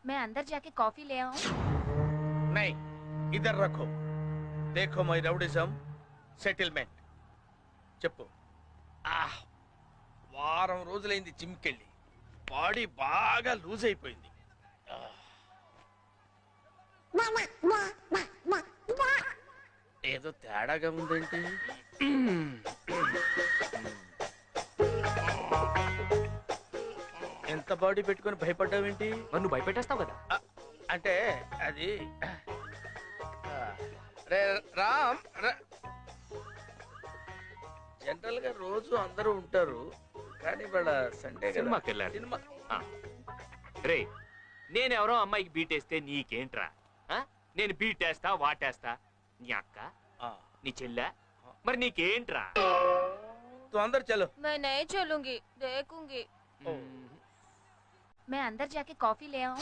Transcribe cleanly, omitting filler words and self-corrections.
मैं अंदर जाके कॉफी ले आऊं? नहीं, इधर रखो. देखो మై రౌడిజం సెటిల్మెంట్. చెప్పు. వారం రోజులైంది జిమ్కెళ్ళి. బాడీ బాగా లూజ్ అయిపోయింది. ఏదో తేడాగా ఉందేంటి? ఎంత బాడీ పెట్టుకొని భయపడ్డావేంటి? నువ్వు భయపెట్టేస్తావు కదా. అంటే అది రే రామ్, జనరల్ గా రోజు అందరూ ఉంటారు కానీ వాళ్ళ సండే సినిమాకి వెళ్ళారు. సినిమా. రే, నేనెవరో అమ్మాయికి బీటేస్తే నీకేంట్రా? నేను బీటేస్తా వాటేస్తా. నీ అక్క, నీ చెల్లె, మరి నీకేంట్రా? తు అందరు చలో. मैं नहीं चलूंगी, देखूंगी. मैं अंदर जाके कॉफी ले आऊं?